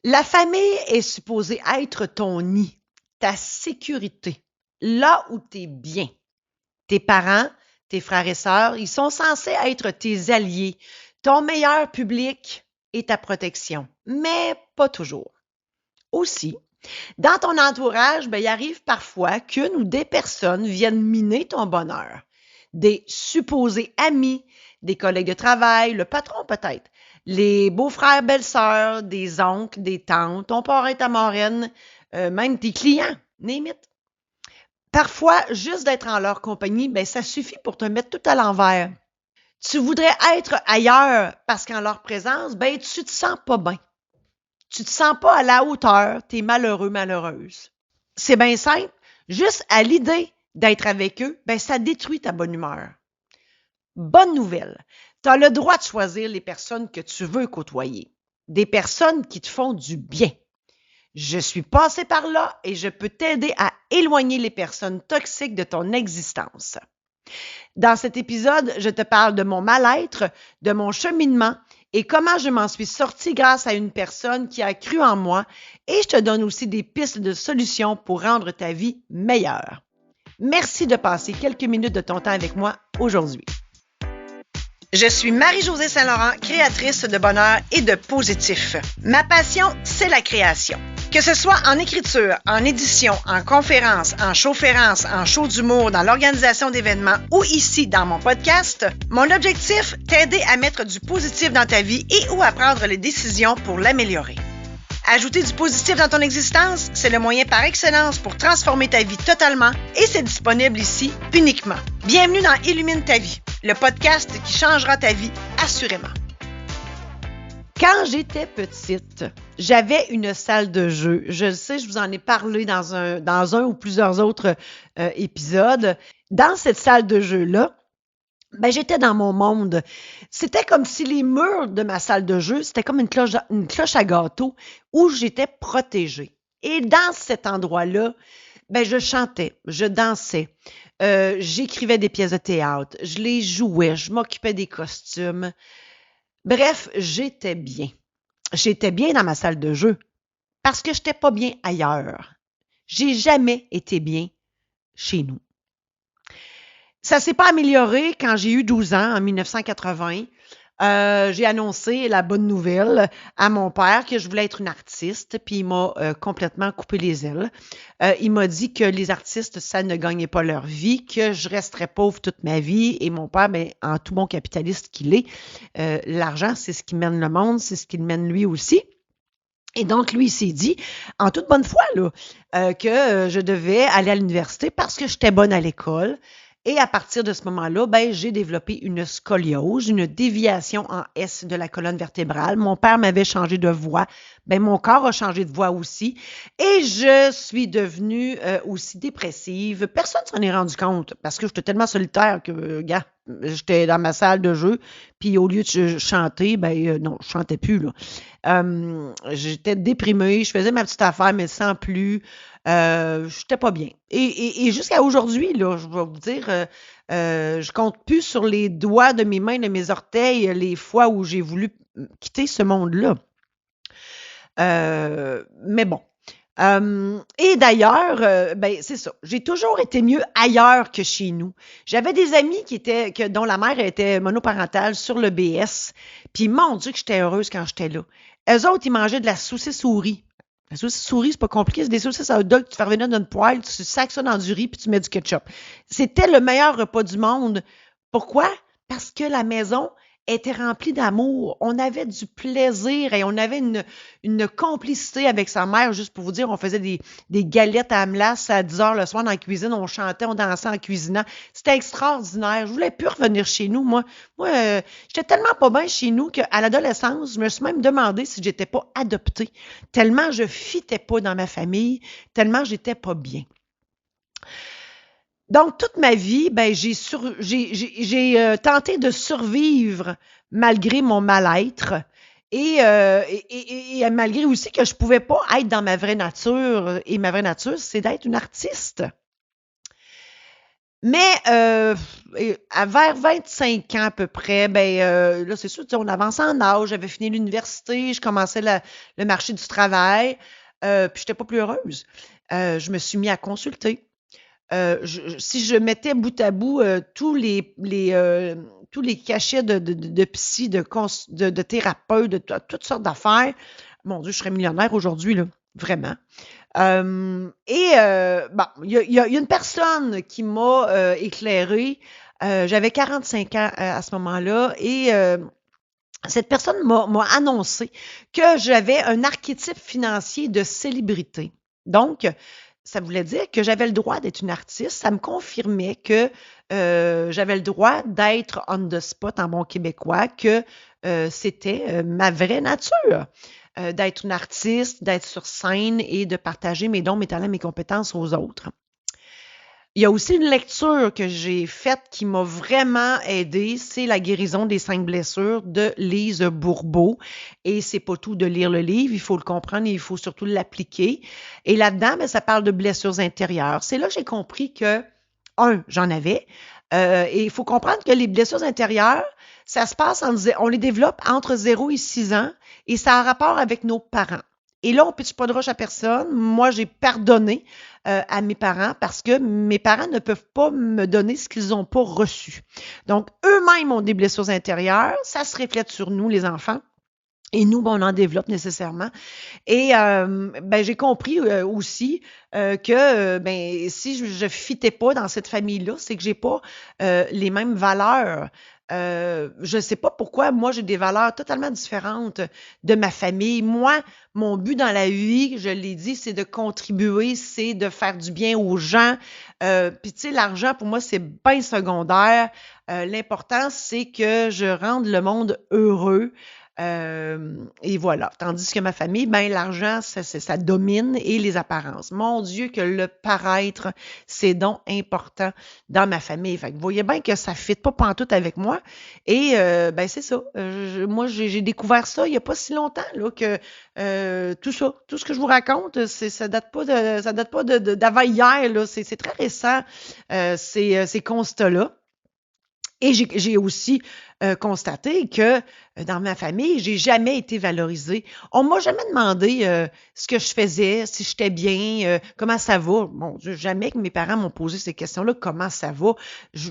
La famille est supposée être ton nid, ta sécurité, là où tu es bien. Tes parents, tes frères et sœurs, ils sont censés être tes alliés, ton meilleur public et ta protection, mais pas toujours. Aussi, dans ton entourage, il arrive parfois qu'une ou des personnes viennent miner ton bonheur. Des supposés amis, des collègues de travail, le patron peut-être, les beaux-frères, belles-sœurs, des oncles, des tantes, ton parrain, ta marraine, même tes clients, name it. Parfois, juste d'être en leur compagnie, ça suffit pour te mettre tout à l'envers. Tu voudrais être ailleurs parce qu'en leur présence, tu te sens pas bien. Tu te sens pas à la hauteur, tu es malheureux, malheureuse. C'est bien simple. Juste à l'idée d'être avec eux, ça détruit ta bonne humeur. Bonne nouvelle, tu as le droit de choisir les personnes que tu veux côtoyer. Des personnes qui te font du bien. Je suis passée par là et je peux t'aider à éloigner les personnes toxiques de ton existence. Dans cet épisode, je te parle de mon mal-être, de mon cheminement et comment je m'en suis sortie grâce à une personne qui a cru en moi et je te donne aussi des pistes de solutions pour rendre ta vie meilleure. Merci de passer quelques minutes de ton temps avec moi aujourd'hui. Je suis Marie-Josée Saint-Laurent, créatrice de bonheur et de positif. Ma passion, c'est la création. Que ce soit en écriture, en édition, en conférence, en showférence, en show d'humour, dans l'organisation d'événements ou ici dans mon podcast, mon objectif, t'aider à mettre du positif dans ta vie et ou à prendre les décisions pour l'améliorer. Ajouter du positif dans ton existence, c'est le moyen par excellence pour transformer ta vie totalement et c'est disponible ici uniquement. Bienvenue dans Illumine ta vie, le podcast qui changera ta vie assurément. Quand j'étais petite, j'avais une salle de jeu. Je le sais, je vous en ai parlé dans un ou plusieurs autres épisodes. Dans cette salle de jeu-là, j'étais dans mon monde. C'était comme si les murs de ma salle de jeu, c'était comme une cloche à gâteau où j'étais protégée. Et dans cet endroit-là, je chantais, je dansais, j'écrivais des pièces de théâtre, je les jouais, je m'occupais des costumes. Bref, j'étais bien. J'étais bien dans ma salle de jeu parce que je n'étais pas bien ailleurs. J'ai jamais été bien chez nous. Ça s'est pas amélioré quand j'ai eu 12 ans, en 1980. J'ai annoncé la bonne nouvelle à mon père que je voulais être une artiste, puis il m'a complètement coupé les ailes. Il m'a dit que les artistes, ça ne gagnait pas leur vie, que je resterais pauvre toute ma vie. Et mon père, en tout bon capitaliste qu'il est, l'argent, c'est ce qui mène le monde, c'est ce qui le mène lui aussi. Et donc, lui, il s'est dit, en toute bonne foi, que je devais aller à l'université parce que j'étais bonne à l'école. Et à partir de ce moment-là, j'ai développé une scoliose, une déviation en S de la colonne vertébrale. Mon père m'avait changé de voix. Mon corps a changé de voix aussi. Et je suis devenue aussi dépressive. Personne ne s'en est rendu compte parce que j'étais tellement solitaire que, gars, j'étais dans ma salle de jeu. Puis au lieu de chanter, non, je chantais plus, là. J'étais déprimée, je faisais ma petite affaire, mais sans plus. J'étais pas bien. Et jusqu'à aujourd'hui, là, je vais vous dire, je compte plus sur les doigts de mes mains, de mes orteils, les fois où j'ai voulu quitter ce monde-là. Mais bon. Et d'ailleurs, c'est ça. J'ai toujours été mieux ailleurs que chez nous. J'avais des amis dont la mère était monoparentale sur le BS. Puis mon Dieu que j'étais heureuse quand j'étais là. Eux autres, ils mangeaient de la saucisse souris. La saucisse souris, c'est pas compliqué. C'est des saucisses à hot dog que tu fais revenir dans une poêle, tu sacs ça dans du riz puis tu mets du ketchup. C'était le meilleur repas du monde. Pourquoi? Parce que la maison était remplie d'amour. On avait du plaisir et on avait une complicité avec sa mère. Juste pour vous dire, on faisait des galettes à Amlas à 10 heures le soir dans la cuisine. On chantait, on dansait en cuisinant. C'était extraordinaire. Je voulais plus revenir chez nous. Moi, j'étais tellement pas bien chez nous qu'à l'adolescence, je me suis même demandé si j'étais pas adoptée. Tellement je fitais pas dans ma famille, tellement j'étais pas bien. Donc, toute ma vie, j'ai tenté de survivre malgré mon mal-être et malgré aussi que je pouvais pas être dans ma vraie nature. Et ma vraie nature, c'est d'être une artiste. Mais vers 25 ans à peu près, là, c'est sûr, on avance en âge. J'avais fini l'université, je commençais le marché du travail, puis j'étais pas plus heureuse. Je me suis mis à consulter. Si je mettais bout à bout tous les cachets de psy, de thérapeutes, toutes sortes d'affaires, mon Dieu, je serais millionnaire aujourd'hui, là, vraiment. Bon, il y a une personne qui m'a éclairée. J'avais 45 ans à ce moment-là et cette personne m'a annoncé que j'avais un archétype financier de célébrité. Donc, ça voulait dire que j'avais le droit d'être une artiste. Ça me confirmait que j'avais le droit d'être on the spot en bon québécois, que c'était ma vraie nature. D'être une artiste, d'être sur scène et de partager mes dons, mes talents, mes compétences aux autres. Il y a aussi une lecture que j'ai faite qui m'a vraiment aidée, c'est La guérison des 5 blessures de Lise Bourbeau. Et c'est pas tout de lire le livre, il faut le comprendre et il faut surtout l'appliquer. Et là-dedans, ça parle de blessures intérieures. C'est là que j'ai compris que, j'en avais. Et il faut comprendre que les blessures intérieures, ça se passe, on les développe entre 0 et 6 ans et ça a un rapport avec nos parents. Et là, on ne pitche pas de roche à personne. Moi, j'ai pardonné à mes parents parce que mes parents ne peuvent pas me donner ce qu'ils n'ont pas reçu. Donc, eux-mêmes ont des blessures intérieures. Ça se reflète sur nous, les enfants. Et nous, on en développe nécessairement. Et j'ai compris aussi que si je ne fitais pas dans cette famille-là, c'est que j'ai pas les mêmes valeurs. Je ne sais pas pourquoi, moi, j'ai des valeurs totalement différentes de ma famille. Moi, mon but dans la vie, je l'ai dit, c'est de contribuer, c'est de faire du bien aux gens. Puis, tu sais, l'argent, pour moi, c'est bien secondaire. L'important, c'est que je rende le monde heureux. Et voilà. Tandis que ma famille, l'argent, ça domine et les apparences. Mon Dieu, que le paraître, c'est donc important dans ma famille. Fait que vous voyez bien que ça ne fit pas pantoute avec moi. Et c'est ça. Moi, j'ai découvert ça il n'y a pas si longtemps là, que tout ça, tout ce que je vous raconte, ça date pas d'avant hier. Là. C'est très récent, ces constats-là. Et j'ai aussi constaté que dans ma famille, j'ai jamais été valorisée. On m'a jamais demandé ce que je faisais, si j'étais bien, comment ça va. Bon, jamais que mes parents m'ont posé ces questions-là, comment ça va.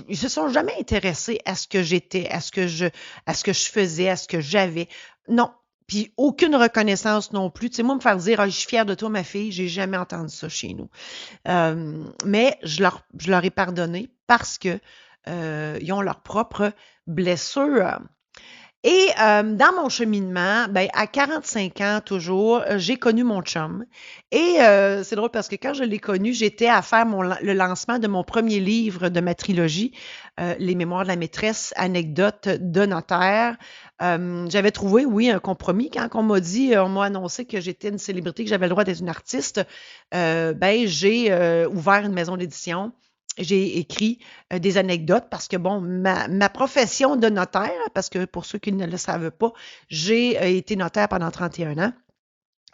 Ils se sont jamais intéressés à ce que j'étais, à ce que je faisais, à ce que j'avais. Non. Puis aucune reconnaissance non plus. Tu sais, moi, me faire dire je suis fière de toi, ma fille, j'ai jamais entendu ça chez nous. Mais je leur ai pardonné parce que ils ont leurs propres blessures. Et dans mon cheminement, à 45 ans toujours, j'ai connu mon chum. Et c'est drôle parce que quand je l'ai connu, j'étais à faire le lancement de mon premier livre de ma trilogie, Les Mémoires de la maîtresse, anecdotes de notaire. J'avais trouvé, oui, un compromis. Quand on m'a dit, on m'a annoncé que j'étais une célébrité, que j'avais le droit d'être une artiste, j'ai ouvert une maison d'édition. J'ai écrit des anecdotes parce que, bon, ma profession de notaire, parce que pour ceux qui ne le savent pas, j'ai été notaire pendant 31 ans.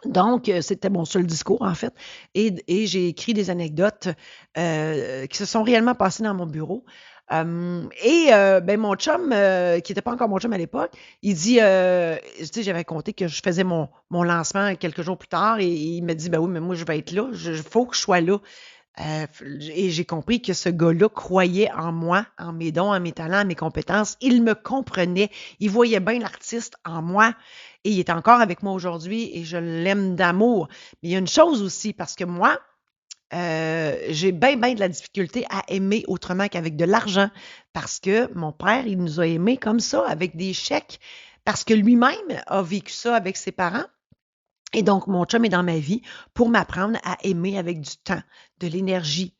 Donc, c'était mon seul discours, en fait. Et j'ai écrit des anecdotes qui se sont réellement passées dans mon bureau. Mon chum, qui n'était pas encore mon chum à l'époque, il dit, tu sais, j'avais compté que je faisais mon lancement quelques jours plus tard et il me dit, ben oui, mais moi, je vais être là. Il faut que je sois là. Et j'ai compris que ce gars-là croyait en moi, en mes dons, en mes talents, en mes compétences. Il me comprenait. Il voyait bien l'artiste en moi. Et il est encore avec moi aujourd'hui et je l'aime d'amour. Mais il y a une chose aussi, parce que moi, j'ai bien de la difficulté à aimer autrement qu'avec de l'argent. Parce que mon père, il nous a aimés comme ça, avec des chèques. Parce que lui-même a vécu ça avec ses parents. Et donc, mon chum est dans ma vie pour m'apprendre à aimer avec du temps, de l'énergie.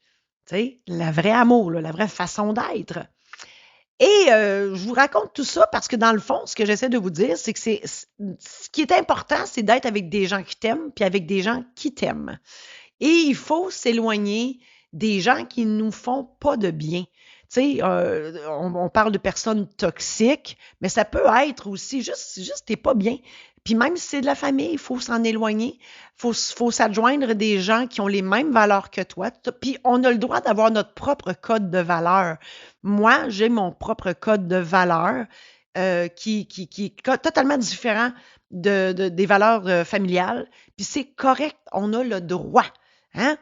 Tu sais, le vrai amour, là, la vraie façon d'être. Et je vous raconte tout ça parce que dans le fond, ce que j'essaie de vous dire, c'est que ce qui est important, c'est d'être avec des gens qui t'aiment, puis avec des gens qui t'aiment. Et il faut s'éloigner des gens qui ne nous font pas de bien. Tu sais, on parle de personnes toxiques, mais ça peut être aussi juste t'es pas bien. Puis même si c'est de la famille, il faut s'en éloigner. Faut s'adjoindre des gens qui ont les mêmes valeurs que toi. Puis on a le droit d'avoir notre propre code de valeurs. Moi, j'ai mon propre code de valeurs qui est totalement différent des valeurs familiales. Puis c'est correct, on a le droit. Hein?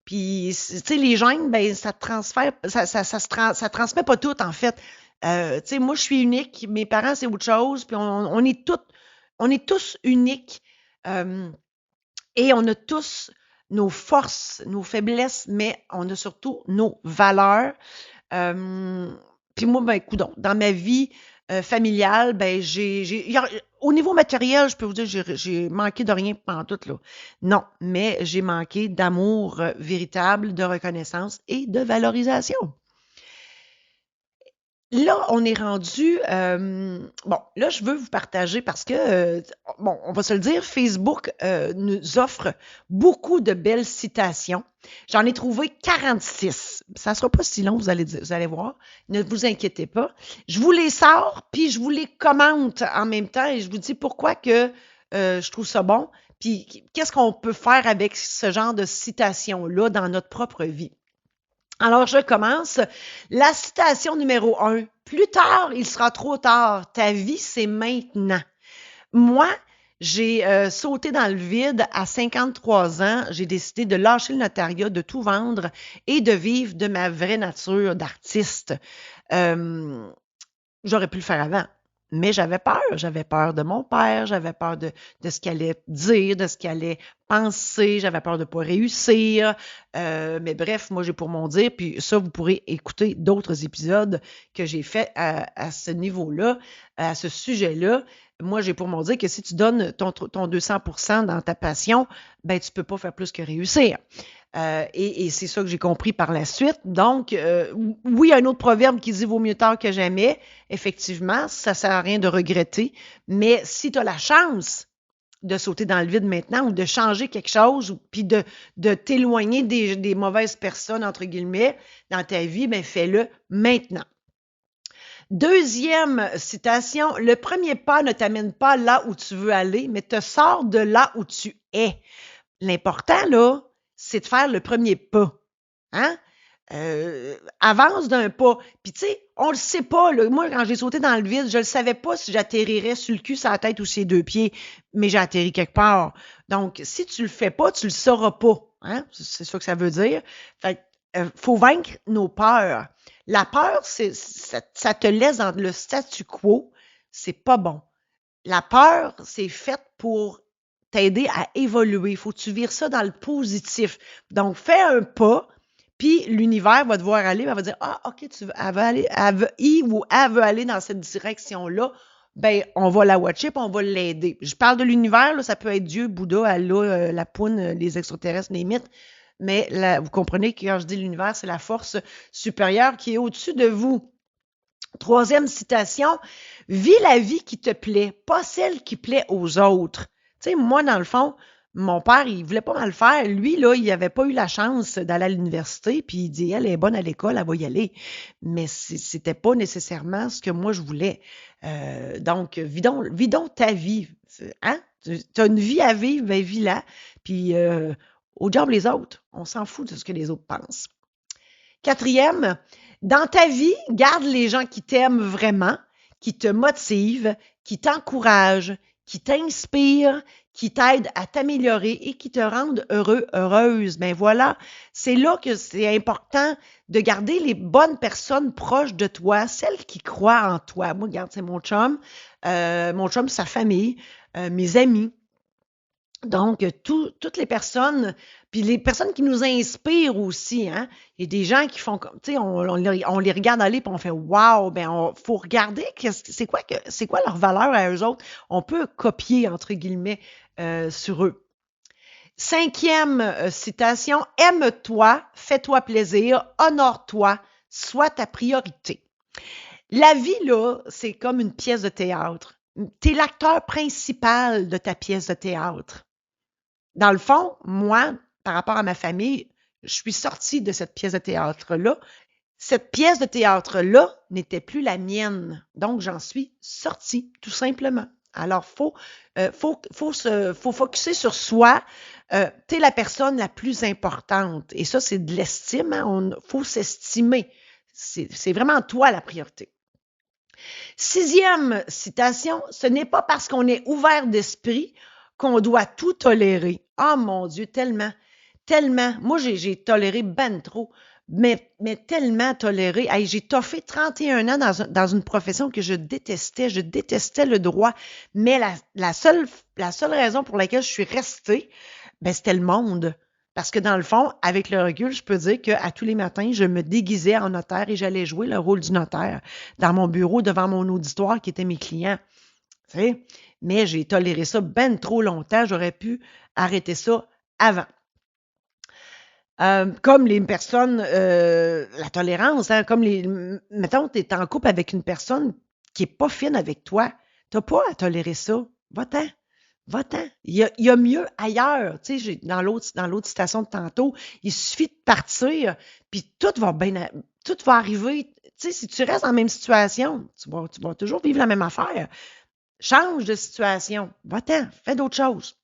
Puis, tu sais, les gènes, ben, ça transfère, ça transmet pas tout, en fait. Tu sais, moi, je suis unique, mes parents, c'est autre chose, puis on est tous uniques, euh, et on a tous nos forces, nos faiblesses, mais on a surtout nos valeurs. Euh, Puis moi, ben, coudonc, dans ma vie familiale, ben, au niveau matériel, je peux vous dire, j'ai manqué de rien pantoute, là. Non, mais j'ai manqué d'amour véritable, de reconnaissance et de valorisation. Là, on est rendu, bon, là, je veux vous partager parce que, bon, on va se le dire, Facebook nous offre beaucoup de belles citations. J'en ai trouvé 46. Ça ne sera pas si long, vous allez voir. Ne vous inquiétez pas. Je vous les sors, puis je vous les commente en même temps et je vous dis pourquoi que je trouve ça bon, puis qu'est-ce qu'on peut faire avec ce genre de citations-là dans notre propre vie. Alors, je commence. La citation numéro 1. Plus tard, il sera trop tard. Ta vie, c'est maintenant. Moi, j'ai sauté dans le vide à 53 ans. J'ai décidé de lâcher le notariat, de tout vendre et de vivre de ma vraie nature d'artiste. Euh, J'aurais pu le faire avant. Mais j'avais peur. J'avais peur de mon père, j'avais peur de ce qu'il allait dire, de ce qu'il allait penser, j'avais peur de ne pas réussir. Mais bref, moi, j'ai pour mon dire, puis ça, vous pourrez écouter d'autres épisodes que j'ai fait à ce niveau-là, à ce sujet-là. Moi, j'ai pour mon dire que si tu donnes ton 200% dans ta passion, ben tu peux pas faire plus que réussir. Et c'est ça que j'ai compris par la suite. Donc, oui, il y a un autre proverbe qui dit « vaut mieux tard que jamais ». Effectivement, ça ne sert à rien de regretter. Mais si tu as la chance de sauter dans le vide maintenant ou de changer quelque chose, puis de t'éloigner des mauvaises personnes, entre guillemets, dans ta vie, ben fais-le maintenant. Deuxième citation, le premier pas ne t'amène pas là où tu veux aller, mais te sort de là où tu es. L'important, là, c'est de faire le premier pas. Hein? Avance d'un pas. Puis, tu sais, on le sait pas. Là. Moi, quand j'ai sauté dans le vide, je ne savais pas si j'atterrirais sur le cul, sur la tête ou sur les deux pieds, mais j'ai atterri quelque part. Donc, si tu le fais pas, tu le sauras pas. Hein? C'est ça que ça veut dire. Fait faut vaincre nos peurs. La peur, ça te laisse dans le statu quo. C'est pas bon. La peur, c'est fait pour t'aider à évoluer. Il faut que tu vires ça dans le positif. Donc, fais un pas, puis l'univers va te voir aller, elle va dire « Ah, OK, elle veut aller, elle veut aller dans cette direction-là. » Ben, on va la watcher, puis on va l'aider. Je parle de l'univers, là, ça peut être Dieu, Bouddha, Allah, la poune, les extraterrestres, les mythes. Mais là, vous comprenez que quand je dis l'univers, c'est la force supérieure qui est au-dessus de vous. Troisième citation, vis la vie qui te plaît, pas celle qui plaît aux autres. Tu sais, moi, dans le fond, mon père, il voulait pas mal faire. Lui, là, il n'avait pas eu la chance d'aller à l'université, puis il dit, elle est bonne à l'école, elle va y aller. Mais c'était pas nécessairement ce que moi, je voulais. Donc, vis donc ta vie. Hein? Tu as une vie à vivre, ben vis-la. Puis, au diable les autres. On s'en fout de ce que les autres pensent. Quatrième, dans ta vie, garde les gens qui t'aiment vraiment, qui te motivent, qui t'encouragent, qui t'inspirent, qui t'aident à t'améliorer et qui te rendent heureux, heureuse. Ben voilà, c'est là que c'est important de garder les bonnes personnes proches de toi, celles qui croient en toi. Moi, regarde, c'est mon chum, sa famille, mes amis. Donc, toutes les personnes, puis les personnes qui nous inspirent aussi, hein. Il y a des gens qui font comme, tu sais, on les regarde aller puis on fait wow, ben faut regarder c'est quoi leur valeur à eux autres. On peut copier entre guillemets sur eux. Cinquième citation, aime-toi, fais-toi plaisir, honore-toi, sois ta priorité. La vie là, c'est comme une pièce de théâtre. Tu es l'acteur principal de ta pièce de théâtre. Dans le fond, moi, par rapport à ma famille, je suis sortie de cette pièce de théâtre-là. Cette pièce de théâtre-là n'était plus la mienne. Donc, j'en suis sortie, tout simplement. Alors, faut focusser sur soi. Tu es la personne la plus importante. Et ça, c'est de l'estime. Hein? Faut s'estimer. C'est vraiment toi la priorité. 6e citation, ce n'est pas parce qu'on est ouvert d'esprit qu'on doit tout tolérer. Oh mon Dieu, tellement, tellement. Moi, j'ai toléré ben trop, mais tellement toléré. Hey, j'ai toffé 31 ans dans une profession que je détestais. Je détestais le droit, mais la seule raison pour laquelle je suis restée, ben, c'était le monde. Parce que dans le fond, avec le recul, je peux dire qu'à tous les matins, je me déguisais en notaire et j'allais jouer le rôle du notaire dans mon bureau devant mon auditoire qui étaient mes clients. Tu sais? Mais j'ai toléré ça ben trop longtemps. J'aurais pu arrêter ça avant. Comme les personnes, la tolérance, hein, mettons, tu es en couple avec une personne qui n'est pas fine avec toi. Tu n'as pas à tolérer ça. Va-t'en. Va-t'en. Il y a mieux ailleurs. Tu sais, dans l'autre citation de tantôt, il suffit de partir, puis tout va arriver. Tu sais, si tu restes dans la même situation, tu vas toujours vivre la même affaire. Change de situation. Va-t'en. Fais d'autres choses.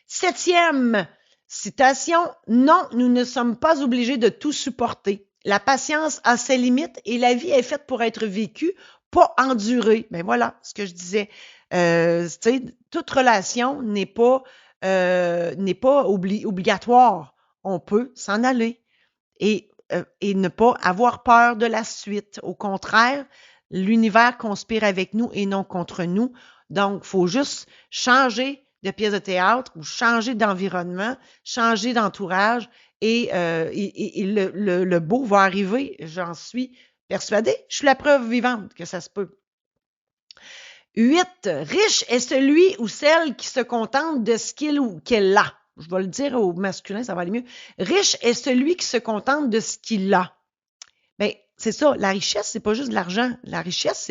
7e citation. Non, nous ne sommes pas obligés de tout supporter. La patience a ses limites et la vie est faite pour être vécue, pas endurée. Ben voilà ce que je disais. Toute relation n'est pas obligatoire. On peut s'en aller et ne pas avoir peur de la suite. Au contraire, l'univers conspire avec nous et non contre nous. Donc, il faut juste changer de pièce de théâtre ou changer d'environnement, changer d'entourage et le beau va arriver, j'en suis persuadée. Je suis la preuve vivante que ça se peut. 8. Riche est celui ou celle qui se contente de ce qu'il ou qu'elle a. Je vais le dire au masculin, ça va aller mieux. Riche est celui qui se contente de ce qu'il a. Bien, c'est ça, la richesse, c'est pas juste de l'argent. La richesse,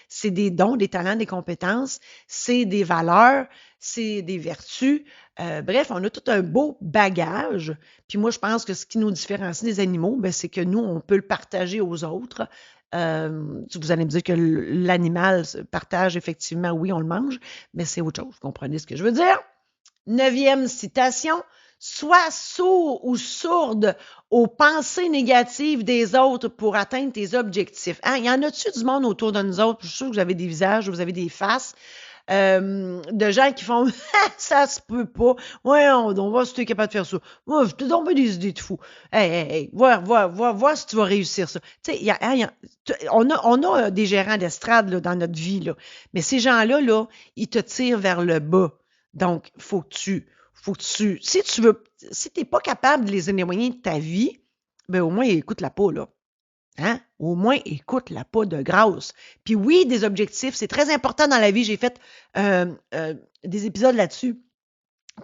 c'est des dons, des talents, des compétences, c'est des valeurs, c'est des vertus. Bref, on a tout un beau bagage. Puis moi, je pense que ce qui nous différencie des animaux, ben, c'est que nous, on peut le partager aux autres. Vous allez me dire que l'animal partage effectivement, oui, on le mange, mais c'est autre chose. Vous comprenez ce que je veux dire? 9e citation. Sois sourd ou sourde aux pensées négatives des autres pour atteindre tes objectifs. Hein? Y en a-tu du monde autour de nous autres? Je suis sûre que vous avez des visages, vous avez des faces. De gens qui font ça se peut pas. Ouais, on va voir si tu es capable de faire ça. Moi, je te donne des idées de fou. Hey, vois si tu vas réussir ça. Tu sais, on a des gérants d'estrade là, dans notre vie, là. Mais ces gens-là, là, ils te tirent vers le bas. Donc, si t'es pas capable de les éloigner de ta vie, ben au moins écoute-la pas, là. Hein? Au moins, écoute-la pas de grâce. Puis oui, des objectifs, c'est très important dans la vie. J'ai fait des épisodes là-dessus.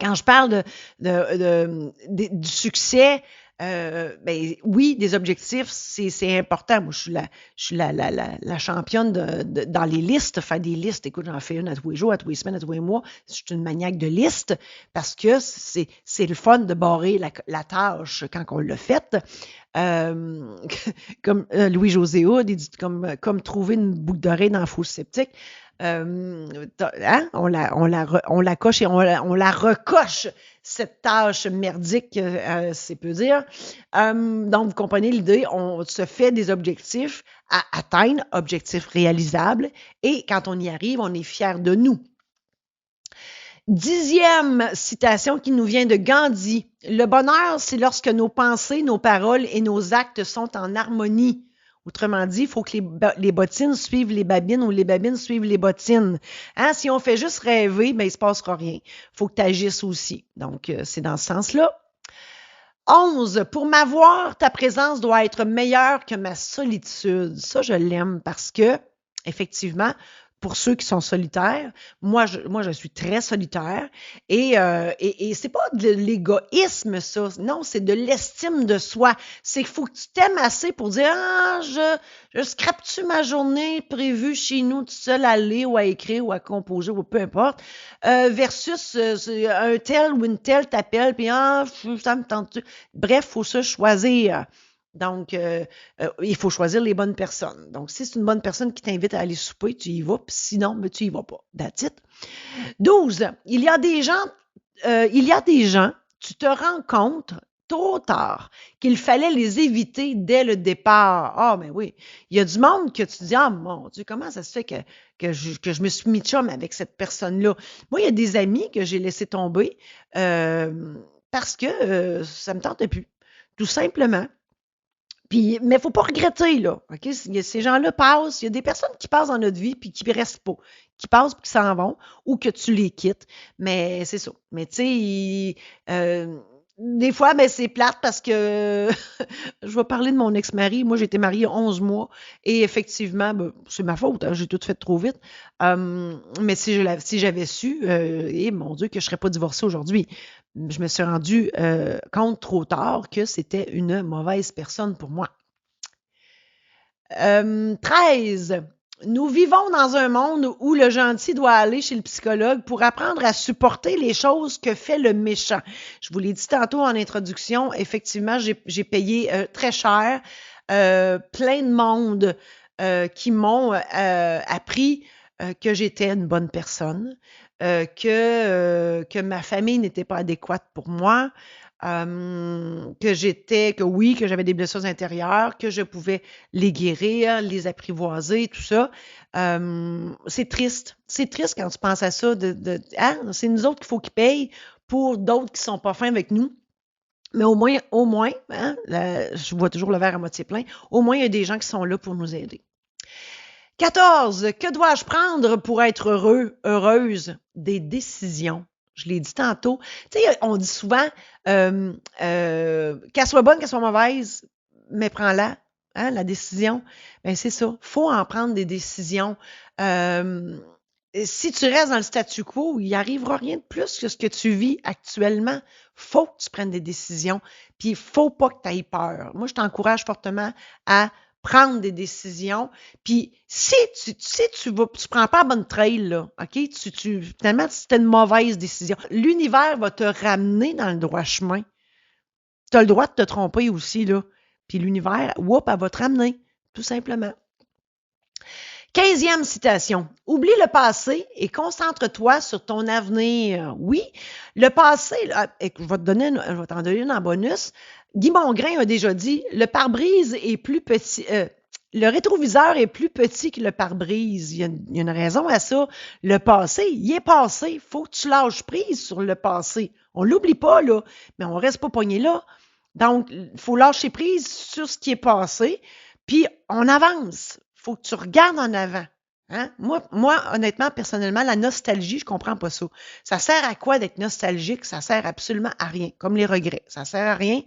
Quand je parle du succès, ben oui, des objectifs, c'est important. Moi, je suis la championne dans les listes, faire des listes. Écoute, j'en fais une à tous les jours, à tous les semaines, à tous les mois. Je suis une maniaque de listes parce que c'est le fun de barrer la tâche quand on l'a faite. Comme Louis-José Hood, il dit comme trouver une boucle d'oreille dans la fosse septique. Hein? On la coche et on la recoche, cette tâche merdique, c'est peu dire. Donc, vous comprenez l'idée, on se fait des objectifs à atteindre, objectifs réalisables, et quand on y arrive, on est fier de nous. 10e citation qui nous vient de Gandhi. Le bonheur, c'est lorsque nos pensées, nos paroles et nos actes sont en harmonie. Autrement dit, il faut que les bottines suivent les babines ou les babines suivent les bottines. Hein? Si on fait juste rêver, ben, il ne se passera rien. Il faut que tu agisses aussi. Donc, c'est dans ce sens-là. 11. Pour m'avoir, ta présence doit être meilleure que ma solitude. Ça, je l'aime parce que, effectivement, pour ceux qui sont solitaires, moi, je suis très solitaire et c'est pas de l'égoïsme, ça. Non, c'est de l'estime de soi. C'est qu'il faut que tu t'aimes assez pour dire, je scrape-tu ma journée prévue chez nous, tout seul à lire ou à écrire ou à composer ou peu importe, versus un tel ou une telle t'appelle, puis ça me tente. Bref, il faut se choisir. Donc, il faut choisir les bonnes personnes. Donc, si c'est une bonne personne qui t'invite à aller souper, tu y vas, puis sinon, ben, tu y vas pas. That's it. 12. Il y a des gens, tu te rends compte trop tard qu'il fallait les éviter dès le départ. Ah, mais oui. Il y a du monde que tu te dis, ah mon Dieu, comment ça se fait que je me suis mis chum avec cette personne-là? Moi, il y a des amis que j'ai laissé tomber parce que ça me tentait plus. Tout simplement. Puis, mais il ne faut pas regretter, là. OK? Ces gens-là passent. Il y a des personnes qui passent dans notre vie puis qui ne restent pas. Qui passent puis qui s'en vont ou que tu les quittes. Mais c'est ça. Mais tu sais, des fois, ben, c'est plate parce que je vais parler de mon ex-mari. Moi, j'ai été mariée 11 mois et effectivement, ben, c'est ma faute. Hein, j'ai tout fait trop vite. Mais si j'avais su, mon Dieu, que je ne serais pas divorcée aujourd'hui. Je me suis rendu compte trop tard que c'était une mauvaise personne pour moi. 13. Nous vivons dans un monde où le gentil doit aller chez le psychologue pour apprendre à supporter les choses que fait le méchant. Je vous l'ai dit tantôt en introduction, effectivement, j'ai payé très cher plein de monde qui m'ont appris que j'étais une bonne personne, que ma famille n'était pas adéquate pour moi, que j'avais des blessures intérieures, que je pouvais les guérir, les apprivoiser, tout ça. C'est triste. C'est triste quand tu penses à ça. C'est nous autres qu'il faut qu'ils payent pour d'autres qui sont pas fins avec nous. Mais au moins, hein, je vois toujours le verre à moitié plein, au moins il y a des gens qui sont là pour nous aider. 14. Que dois-je prendre pour être heureuse? Des décisions. Je l'ai dit tantôt. Tu sais, on dit souvent, qu'elle soit bonne, qu'elle soit mauvaise, mais prends-la, hein, la décision. Ben c'est ça. Faut en prendre des décisions. Si tu restes dans le statu quo, il n'y arrivera rien de plus que ce que tu vis actuellement. Faut que tu prennes des décisions. Puis il faut pas que tu aies peur. Moi, je t'encourage fortement à prendre des décisions. Puis si tu prends pas la bonne trail, là, OK? Finalement, c'était une mauvaise décision. L'univers va te ramener dans le droit chemin. Tu as le droit de te tromper aussi, là. Puis l'univers, elle va te ramener, tout simplement. 15e citation. Oublie le passé et concentre-toi sur ton avenir. Oui, le passé, je vais t'en donner une en bonus. Guy Mongrain a déjà dit, le pare-brise est plus petit, le rétroviseur est plus petit que le pare-brise. Il y a une raison à ça. Le passé, il est passé. Il faut que tu lâches prise sur le passé. On l'oublie pas, là, mais on reste pas pogné là. Donc, il faut lâcher prise sur ce qui est passé, puis on avance. Il faut que tu regardes en avant. Hein? Moi, honnêtement, personnellement, la nostalgie, je comprends pas ça. Ça sert à quoi d'être nostalgique? Ça sert absolument à rien, comme les regrets. Ça sert à rien.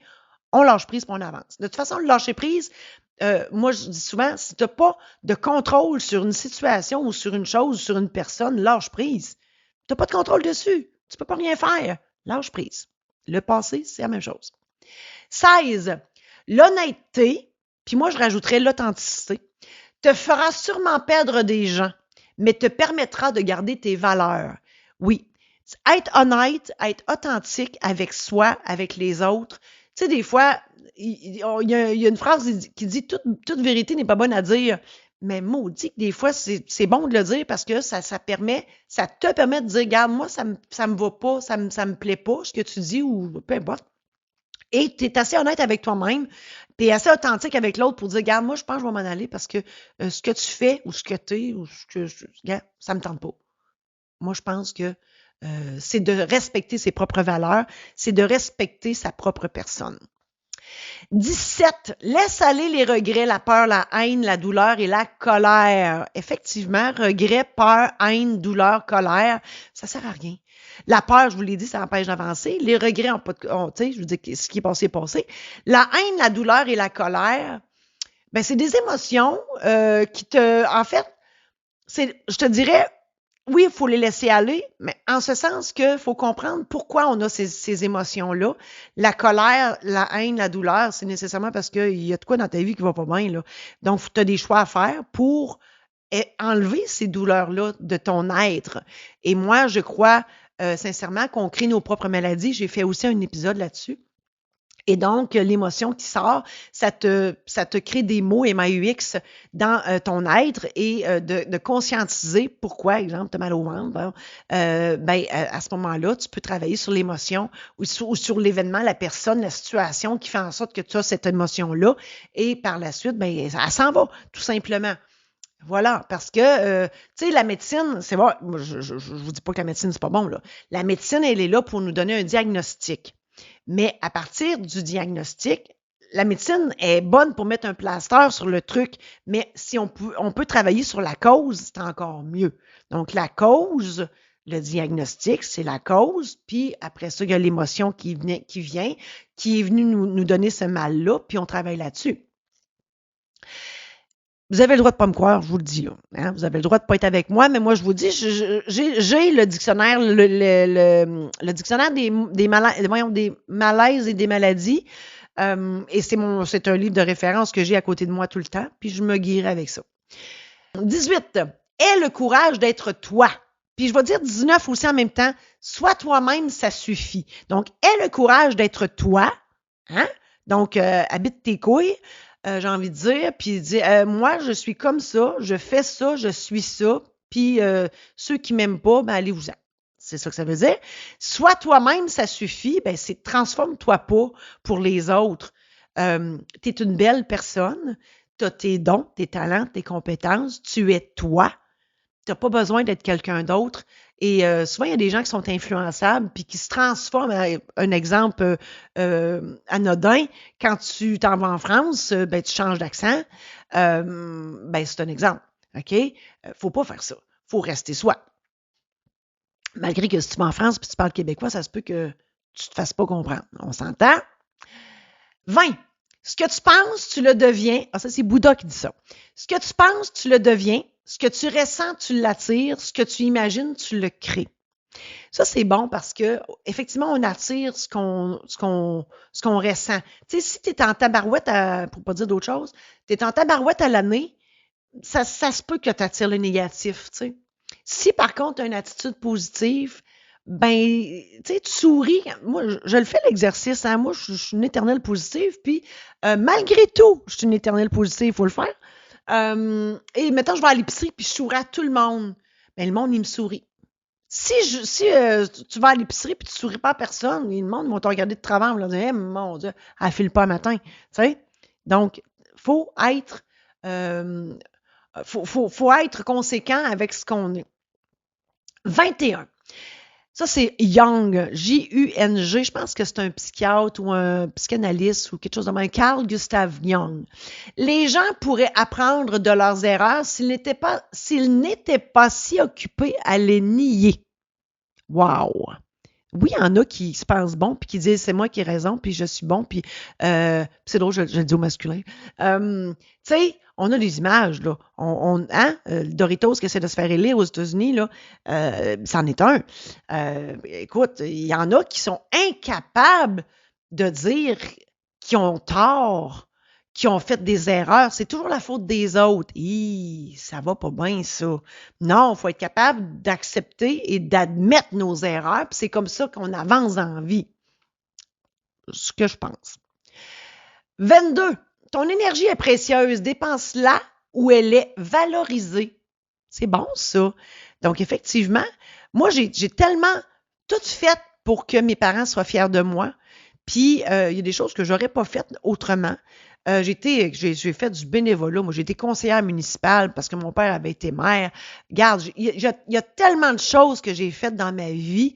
On lâche prise, puis on avance. De toute façon, le lâcher prise, moi, je dis souvent, si tu n'as pas de contrôle sur une situation ou sur une chose ou sur une personne, lâche prise. Tu n'as pas de contrôle dessus. Tu ne peux pas rien faire. Lâche prise. Le passé, c'est la même chose. 16. L'honnêteté, puis moi, je rajouterais l'authenticité, te fera sûrement perdre des gens, mais te permettra de garder tes valeurs. Oui, être honnête, être authentique avec soi, avec les autres. Tu sais, des fois, il y a une phrase qui dit toute vérité n'est pas bonne à dire. Mais maudit que des fois, c'est bon de le dire parce que ça te permet de dire, regarde, moi, ça me va pas, ça me plaît pas, ce que tu dis, ou peu importe. Et tu es assez honnête avec toi-même, puis assez authentique avec l'autre pour dire, regarde, moi, je pense que je vais m'en aller parce que ce que tu fais ou ce que tu es, ou ce que regarde, ça me tente pas. Moi, je pense que c'est de respecter ses propres valeurs, c'est de respecter sa propre personne. 17. Laisse aller les regrets, la peur, la haine, la douleur et la colère. Effectivement, regrets, peur, haine, douleur, colère, ça sert à rien. La peur, je vous l'ai dit, ça empêche d'avancer. Les regrets, tu sais, je vous dis ce qui est passé est passé. La haine, la douleur et la colère, ben c'est des émotions qui en fait, je te dirais, oui, il faut les laisser aller, mais en ce sens qu'il faut comprendre pourquoi on a ces émotions-là. La colère, la haine, la douleur, c'est nécessairement parce qu'il y a de quoi dans ta vie qui va pas bien, là. Donc, tu as des choix à faire pour enlever ces douleurs-là de ton être. Et moi, je crois sincèrement qu'on crée nos propres maladies. J'ai fait aussi un épisode là-dessus. Et donc, l'émotion qui sort, ça te crée des mots MAUX dans ton être et de conscientiser pourquoi, exemple, tu as mal au ventre. Bon, à ce moment-là, tu peux travailler sur l'émotion ou sur l'événement, la personne, la situation qui fait en sorte que tu as cette émotion-là. Et par la suite, elle s'en va, tout simplement. Voilà, parce que, tu sais, la médecine, c'est bon, moi, je vous dis pas que la médecine, c'est pas bon, là. La médecine, elle est là pour nous donner un diagnostic. Mais à partir du diagnostic, la médecine est bonne pour mettre un plaster sur le truc, mais si on peut travailler sur la cause, c'est encore mieux. Donc, la cause, le diagnostic, c'est la cause, puis après ça, il y a l'émotion qui vient, qui est venue nous donner ce mal-là, puis on travaille là-dessus. Vous avez le droit de pas me croire, je vous le dis là. Hein? Vous avez le droit de pas être avec moi, mais moi je vous dis, j'ai le dictionnaire, le dictionnaire des malaises et des maladies. Et c'est un livre de référence que j'ai à côté de moi tout le temps, puis je me guirai avec ça. 18. Aie le courage d'être toi. Puis je vais dire 19 aussi en même temps. Sois toi-même, ça suffit. Donc, aie le courage d'être toi. Hein? Donc, habite tes couilles. J'ai envie de dire, puis moi, je suis comme ça, je fais ça, je suis ça, puis ceux qui m'aiment pas, allez-vous-en. C'est ça que ça veut dire. Sois toi-même, ça suffit, c'est transforme-toi pas pour les autres. Tu es une belle personne, tu as tes dons, tes talents, tes compétences, tu es toi. Tu n'as pas besoin d'être quelqu'un d'autre. Et souvent, il y a des gens qui sont influençables puis qui se transforment. Un exemple anodin, quand tu t'en vas en France, tu changes d'accent. C'est un exemple. OK? Faut pas faire ça. Faut rester soi. Malgré que si tu vas en France et tu parles québécois, ça se peut que tu te fasses pas comprendre. On s'entend? 20. Ce que tu penses, tu le deviens. Ah, ça, c'est Bouddha qui dit ça. Ce que tu penses, tu le deviens. Ce que tu ressens, tu l'attires. Ce que tu imagines, tu le crées. Ça, c'est bon parce que effectivement, on attire ce qu'on ressent. Tu sais, si tu es en tabarouette, pour pas dire d'autre chose, tu es en tabarouette à l'année, ça se peut que tu attires le négatif, tu sais. Si par contre, tu as une attitude positive, tu sais, tu souris. Moi, je le fais l'exercice, hein. Moi, je suis une éternelle positive, puis malgré tout, je suis une éternelle positive, il faut le faire. Et mettons, je vais à l'épicerie, puis je souris à tout le monde. Le monde, il me sourit. Si tu vas à l'épicerie puis tu souris pas à personne, le monde va te regarder de travers, ils vont dire, mon Dieu, elle file pas un matin. Tu sais? Donc, faut être, faut être conséquent avec ce qu'on est. 21. Ça, c'est Jung, J-U-N-G. Je pense que c'est un psychiatre ou un psychanalyste ou quelque chose de même. Carl Gustav Jung. Les gens pourraient apprendre de leurs erreurs s'ils n'étaient pas si occupés à les nier. Wow! Oui, il y en a qui se pensent bons puis qui disent c'est moi qui ai raison puis je suis bon puis c'est drôle, je le dis au masculin. Tu sais, on a des images là. Doritos qui essaie de se faire élire aux États-Unis là, c'en est un. Écoute, il y en a qui sont incapables de dire qu'ils ont tort, qui ont fait des erreurs. C'est toujours la faute des autres. Ça va pas bien, ça. Non, il faut être capable d'accepter et d'admettre nos erreurs. Puis c'est comme ça qu'on avance dans la vie. Ce que je pense. 22. Ton énergie est précieuse. Dépense-la où elle est valorisée. C'est bon, ça. Donc, effectivement, moi, j'ai tellement tout fait pour que mes parents soient fiers de moi. Puis, il y a des choses que j'aurais pas faites autrement. J'ai fait du bénévolat. Moi, j'ai été conseillère municipale parce que mon père avait été maire. Regarde, il y a tellement de choses que j'ai faites dans ma vie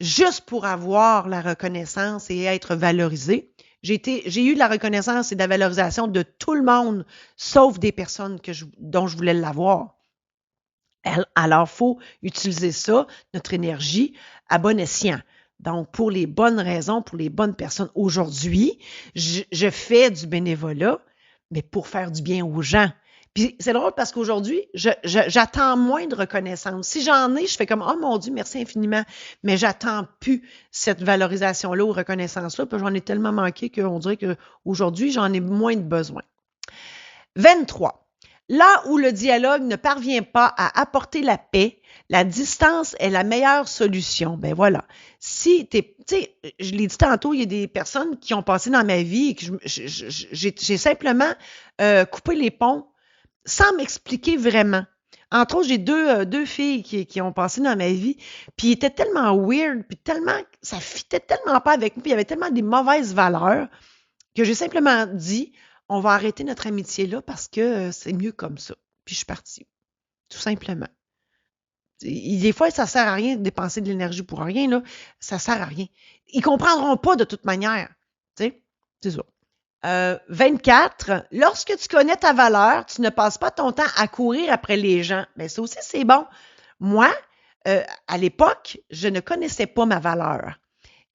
juste pour avoir la reconnaissance et être valorisée. J'ai eu la reconnaissance et la valorisation de tout le monde, sauf des personnes dont je voulais l'avoir. Alors, il faut utiliser ça, notre énergie, à bon escient. Donc, pour les bonnes raisons, pour les bonnes personnes. Aujourd'hui, je fais du bénévolat, mais pour faire du bien aux gens. Puis c'est drôle parce qu'aujourd'hui, j'attends moins de reconnaissance. Si j'en ai, je fais comme « Oh mon Dieu, merci infiniment », mais j'attends plus cette valorisation-là ou reconnaissance-là, puis j'en ai tellement manqué qu'on dirait qu'aujourd'hui, j'en ai moins de besoin. 23. Là où le dialogue ne parvient pas à apporter la paix, la distance est la meilleure solution. Ben voilà. Si tu sais, je l'ai dit tantôt, il y a des personnes qui ont passé dans ma vie et que j'ai simplement coupé les ponts sans m'expliquer vraiment. Entre autres, j'ai deux filles qui ont passé dans ma vie, puis ils étaient tellement weird, puis tellement, ça fitait tellement pas avec moi, puis il y avait tellement des mauvaises valeurs que j'ai simplement dit, on va arrêter notre amitié là parce que c'est mieux comme ça. Puis je suis partie, tout simplement. Des fois, ça sert à rien de dépenser de l'énergie pour rien, là. Ça sert à rien. Ils comprendront pas de toute manière. Tu sais, c'est ça. 24, lorsque tu connais ta valeur, tu ne passes pas ton temps à courir après les gens. Mais ça aussi, c'est bon. Moi, à l'époque, je ne connaissais pas ma valeur.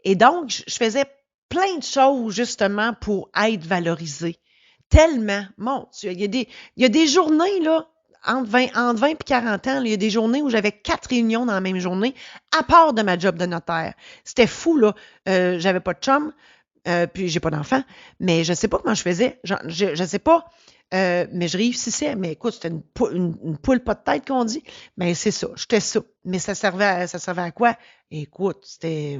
Et donc, je faisais plein de choses justement pour être valorisée. Tellement. Mon Dieu, il y a des journées, là, entre 20 et 40 ans, là, il y a des journées où j'avais 4 réunions dans la même journée, à part de ma job de notaire. C'était fou, là. J'avais pas de chum, puis j'ai pas d'enfant, mais je sais pas comment je faisais. Je sais pas, mais je réussissais. Mais écoute, c'était une poule pas de tête qu'on dit. Mais c'est ça, j'étais ça. Mais ça servait à quoi? Écoute, c'était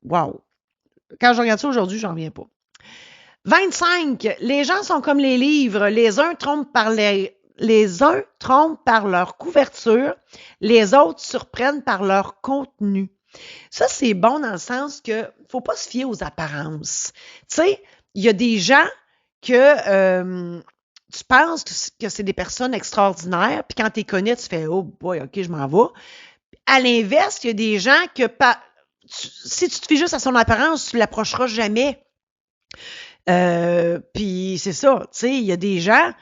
wow. Quand je regarde ça aujourd'hui, j'en reviens pas. 25. Les gens sont comme les livres. Les uns trompent par leur couverture, les autres surprennent par leur contenu. Ça, c'est bon dans le sens que faut pas se fier aux apparences. Tu sais, il y a des gens que tu penses que c'est des personnes extraordinaires, puis quand tu les connais, tu fais « Oh boy, OK, je m'en vais ». À l'inverse, il y a des gens que si tu te fies juste à son apparence, tu l'approcheras jamais. Puis c'est ça, tu sais, il y a des gens,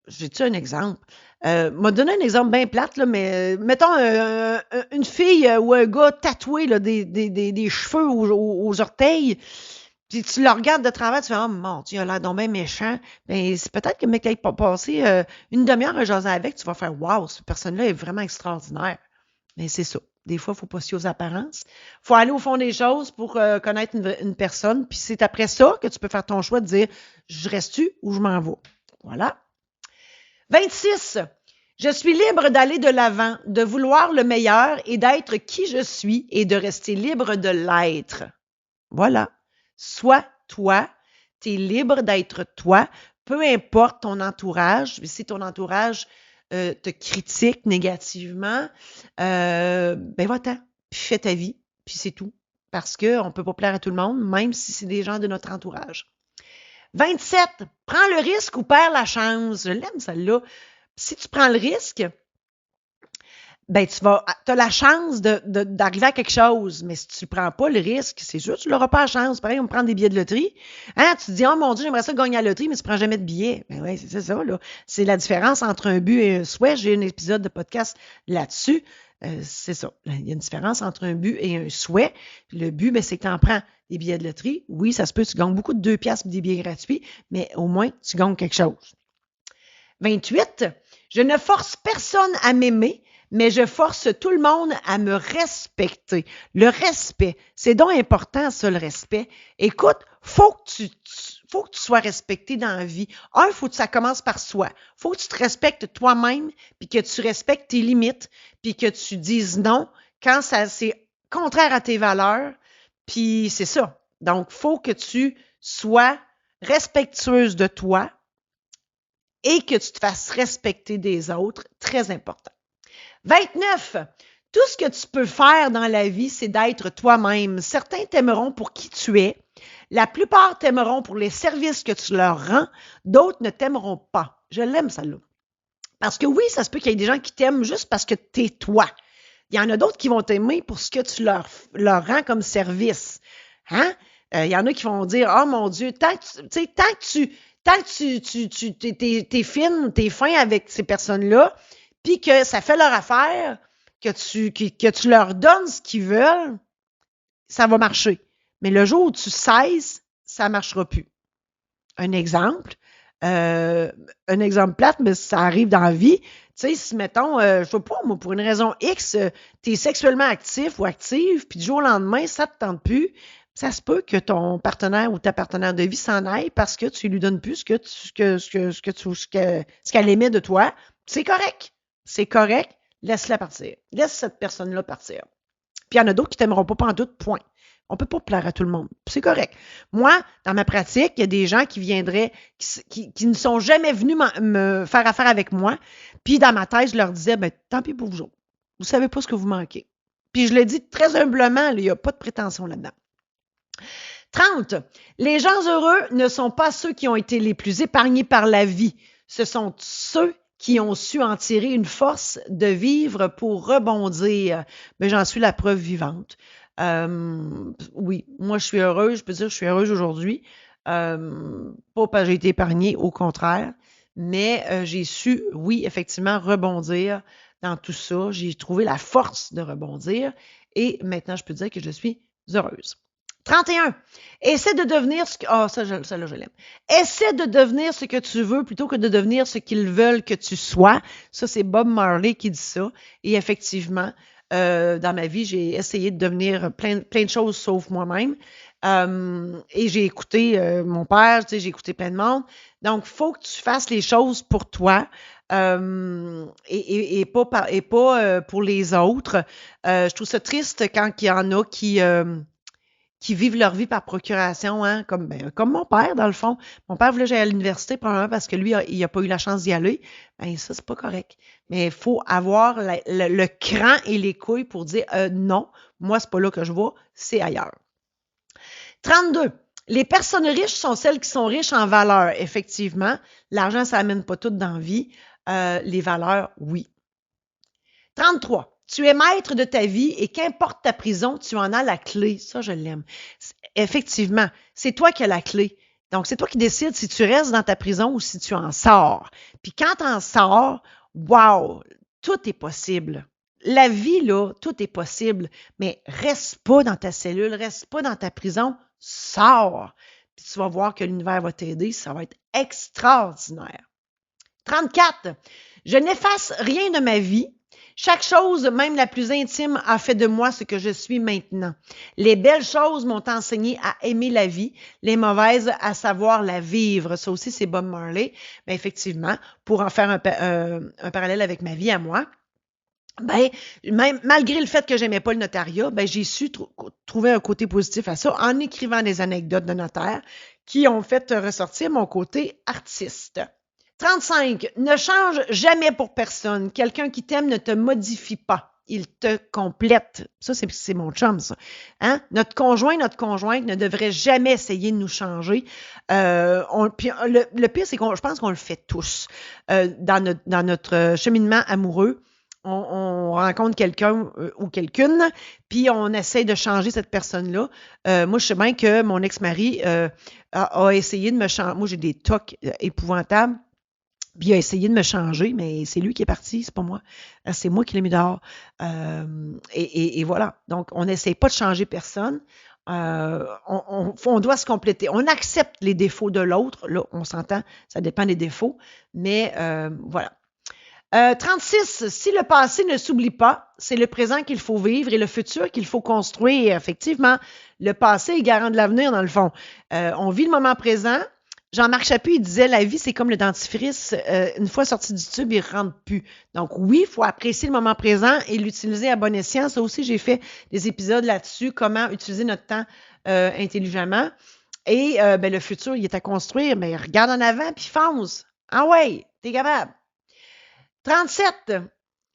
j'ai-tu un exemple? M'a donné un exemple bien plate, là, mais mettons une fille ou un gars tatoué là, des cheveux aux orteils, puis tu le regardes de travers, tu fais « Oh mon Dieu, il a l'air donc bien méchant ». Ben, c'est peut-être que le mec qui a passé une demi-heure à jaser avec, tu vas faire « Wow, cette personne-là est vraiment extraordinaire ». Mais c'est ça. Des fois, il ne faut pas se fier aux apparences. Il faut aller au fond des choses pour connaître une personne. Puis c'est après ça que tu peux faire ton choix de dire je reste-tu ou je m'en vais. Voilà. 26. Je suis libre d'aller de l'avant, de vouloir le meilleur et d'être qui je suis et de rester libre de l'être. Voilà. Sois toi. Tu es libre d'être toi. Peu importe ton entourage. Si ton entourage te critique négativement, ben va-t'en, puis fais ta vie, puis c'est tout. Parce qu'on ne peut pas plaire à tout le monde, même si c'est des gens de notre entourage. 27. Prends le risque ou perds la chance. Je l'aime, celle-là. Si tu prends le risque, ben tu as la chance d'arriver à quelque chose. Mais si tu ne prends pas le risque, c'est sûr que tu n'auras pas la chance. Pareil, on prend des billets de loterie. Hein, tu te dis, oh mon Dieu, j'aimerais ça gagner à la loterie, mais tu ne prends jamais de billets. Ben oui, c'est ça, là. C'est la différence entre un but et un souhait. J'ai un épisode de podcast là-dessus. C'est ça. Il y a une différence entre un but et un souhait. Le but, ben, c'est que tu en prends des billets de loterie. Oui, ça se peut, tu gagnes beaucoup de 2 piastres et des billets gratuits, mais au moins, tu gagnes quelque chose. 28. Je ne force personne à m'aimer, mais je force tout le monde à me respecter. Le respect, c'est donc important, ça, le respect. Écoute, faut que tu sois respecté dans la vie. Il faut que ça commence par soi. Faut que tu te respectes toi-même, puis que tu respectes tes limites, puis que tu dises non quand c'est contraire à tes valeurs, puis c'est ça. Donc, faut que tu sois respectueuse de toi, et que tu te fasses respecter des autres, très important. 29. Tout ce que tu peux faire dans la vie, c'est d'être toi-même. Certains t'aimeront pour qui tu es. La plupart t'aimeront pour les services que tu leur rends. D'autres ne t'aimeront pas. Je l'aime, celle-là. Parce que oui, ça se peut qu'il y ait des gens qui t'aiment juste parce que tu es toi. Il y en a d'autres qui vont t'aimer pour ce que tu leur rends comme service. Hein? Il y en a qui vont dire « Oh mon Dieu, tant que t'es fine, t'es fin avec ces personnes-là, puis que ça fait leur affaire, que tu leur donnes ce qu'ils veulent, ça va marcher. Mais le jour où tu cesses, ça ne marchera plus. » Un exemple plate, mais ça arrive dans la vie. Tu sais, si, mettons, je sais pas, moi, pour une raison X, tu es sexuellement actif ou active, puis du jour au lendemain, ça ne te tente plus, ça se peut que ton partenaire ou ta partenaire de vie s'en aille parce que tu lui donnes plus ce qu'elle aimait de toi. C'est correct. C'est correct. Laisse-la partir. Laisse cette personne-là partir. Puis il y en a d'autres qui ne t'aimeront pas pantoute, point. On peut pas plaire à tout le monde. C'est correct. Moi, dans ma pratique, il y a des gens qui viendraient, qui ne sont jamais venus me faire affaire avec moi. Puis dans ma tête, je leur disais, ben tant pis pour vous autres. Vous savez pas ce que vous manquez. Puis je le dis très humblement, il n'y a pas de prétention là-dedans. 30. Les gens heureux ne sont pas ceux qui ont été les plus épargnés par la vie. Ce sont ceux qui ont su en tirer une force de vivre pour rebondir. Mais j'en suis la preuve vivante. Oui, moi je suis heureuse, je peux dire que je suis heureuse aujourd'hui. Pas parce que j'ai été épargnée, au contraire. Mais j'ai su, oui, effectivement, rebondir dans tout ça. J'ai trouvé la force de rebondir. Et maintenant, je peux dire que je suis heureuse. 31. Essaie de devenir ce que... Ah, celle-là, je l'aime. Essaie de devenir ce que tu veux plutôt que de devenir ce qu'ils veulent que tu sois. Ça, c'est Bob Marley qui dit ça. Et effectivement, dans ma vie, j'ai essayé de devenir plein de choses sauf moi-même. Et j'ai écouté mon père, tu sais, j'ai écouté plein de monde. Donc, il faut que tu fasses les choses pour toi. Et pas pour les autres. Je trouve ça triste quand il y en a qui vivent leur vie par procuration, hein, comme mon père, dans le fond. Mon père voulait que j'aille à l'université, probablement parce que lui, il n'a pas eu la chance d'y aller. Ben ça, c'est pas correct. Mais il faut avoir le cran et les couilles pour dire non, moi, c'est pas là que je vais, c'est ailleurs. 32. Les personnes riches sont celles qui sont riches en valeur. Effectivement, l'argent, ça n'amène pas tout dans la vie. Les valeurs, oui. 33. Tu es maître de ta vie et qu'importe ta prison, tu en as la clé. Ça, je l'aime. Effectivement, c'est toi qui as la clé. Donc, c'est toi qui décides si tu restes dans ta prison ou si tu en sors. Puis quand tu en sors, wow, tout est possible. La vie, là, tout est possible. Mais reste pas dans ta cellule, reste pas dans ta prison, sors. Puis tu vas voir que l'univers va t'aider, ça va être extraordinaire. 34. Je n'efface rien de ma vie. Chaque chose, même la plus intime, a fait de moi ce que je suis maintenant. Les belles choses m'ont enseigné à aimer la vie, les mauvaises à savoir la vivre. Ça aussi, c'est Bob Marley. Mais effectivement, pour en faire un parallèle avec ma vie à moi, ben, même malgré le fait que j'aimais pas le notariat, ben, j'ai su trouver un côté positif à ça en écrivant des anecdotes de notaire qui ont fait ressortir mon côté artiste. 35. Ne change jamais pour personne. Quelqu'un qui t'aime ne te modifie pas. Il te complète. Ça, c'est mon chum, ça. Hein? Notre conjointe ne devrait jamais essayer de nous changer. Puis le pire, c'est je pense qu'on le fait tous. Dans notre cheminement amoureux, on rencontre quelqu'un ou quelqu'une, puis on essaie de changer cette personne-là. Moi, je sais bien que mon ex-mari a essayé de me changer. Moi, j'ai des tocs épouvantables. Puis il a essayé de me changer, mais c'est lui qui est parti, c'est pas moi. C'est moi qui l'ai mis dehors. Et voilà. Donc, on n'essaie pas de changer personne. On doit se compléter. On accepte les défauts de l'autre. Là, on s'entend, ça dépend des défauts. Mais voilà. 36. Si le passé ne s'oublie pas, c'est le présent qu'il faut vivre et le futur qu'il faut construire. Effectivement, le passé est garant de l'avenir, dans le fond. On vit le moment présent. Jean-Marc Chaput, il disait, la vie, c'est comme le dentifrice. Une fois sorti du tube, il ne rentre plus. Donc oui, il faut apprécier le moment présent et l'utiliser à bon escient. Ça aussi, j'ai fait des épisodes là-dessus, comment utiliser notre temps intelligemment. Et le futur, il est à construire. Mais regarde en avant puis fonce. Ah ouais, t'es capable. 37.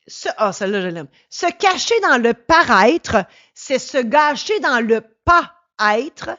Celle-là, je l'aime. Se cacher dans le paraître, c'est se gâcher dans le pas-être.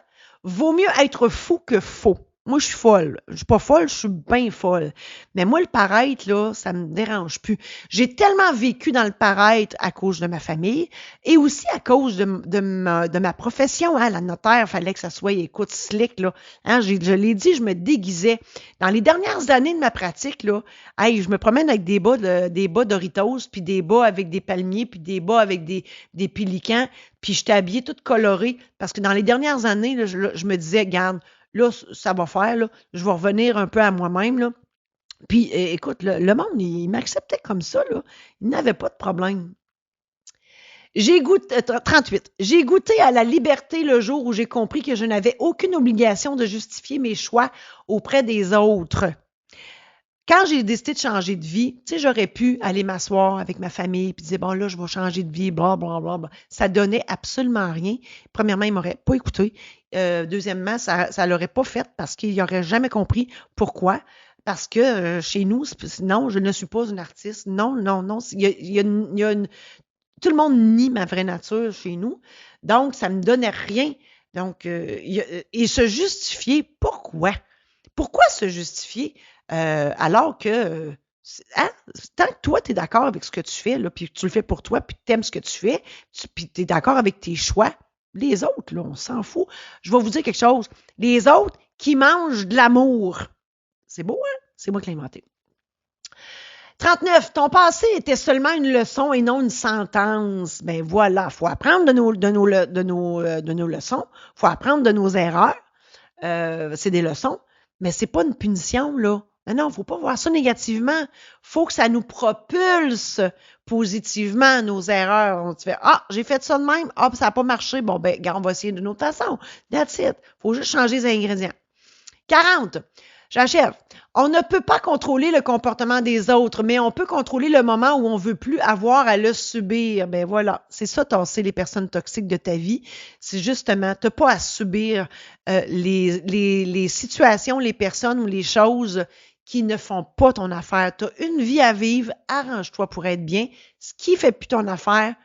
Vaut mieux être fou que faux. Moi, je suis folle. Je suis pas folle, je suis bien folle. Mais moi, le paraître, là, ça me dérange plus. J'ai tellement vécu dans le paraître à cause de ma famille et aussi à cause de ma profession. Hein, la notaire, il fallait que ça soit, écoute, slick, là. Hein, je l'ai dit, je me déguisais. Dans les dernières années de ma pratique, là, hey, je me promène avec des bas Doritos, puis des bas avec des palmiers, puis des bas avec des pélicans, puis j'étais habillée toute colorée parce que dans les dernières années, là, je me disais, regarde, là, ça va faire, là, je vais revenir un peu à moi-même, là. Puis, écoute, le monde, il m'acceptait comme ça, là. Il n'avait pas de problème. 38. J'ai goûté à la liberté le jour où j'ai compris que je n'avais aucune obligation de justifier mes choix auprès des autres. Quand j'ai décidé de changer de vie, tu sais, j'aurais pu aller m'asseoir avec ma famille puis dire, bon, là, je vais changer de vie, blablabla. Bla. Ça donnait absolument rien. Premièrement, ils m'auraient pas écouté. Deuxièmement, ça l'aurait pas fait parce qu'ils n'auraient jamais compris pourquoi. Parce que chez nous, non, je ne suis pas une artiste. Non, non, non. Tout le monde nie ma vraie nature chez nous. Donc, ça me donnait rien. Donc, et se justifier, pourquoi? Pourquoi se justifier alors que, hein, tant que toi, tu es d'accord avec ce que tu fais, là, puis tu le fais pour toi, puis tu aimes ce que tu fais, puis tu es d'accord avec tes choix, les autres, là, on s'en fout. Je vais vous dire quelque chose. Les autres qui mangent de l'amour. C'est beau, hein? C'est moi qui l'ai inventé. 39. Ton passé était seulement une leçon et non une sentence. Ben voilà, il faut apprendre de nos leçons, il faut apprendre de nos erreurs. C'est des leçons, mais c'est pas une punition, là. Non, il ne faut pas voir ça négativement. Il faut que ça nous propulse positivement nos erreurs. Tu fais, j'ai fait ça de même, ça n'a pas marché. Bon, ben, on va essayer d'une autre façon. That's it. Il faut juste changer les ingrédients. 40. J'achève. On ne peut pas contrôler le comportement des autres, mais on peut contrôler le moment où on veut plus avoir à le subir. Ben voilà, c'est ça, tasser les personnes toxiques de ta vie. C'est justement, tu n'as pas à subir les situations, les personnes ou les choses qui ne font pas ton affaire. Tu as une vie à vivre, arrange-toi pour être bien. Ce qui ne fait plus ton affaire,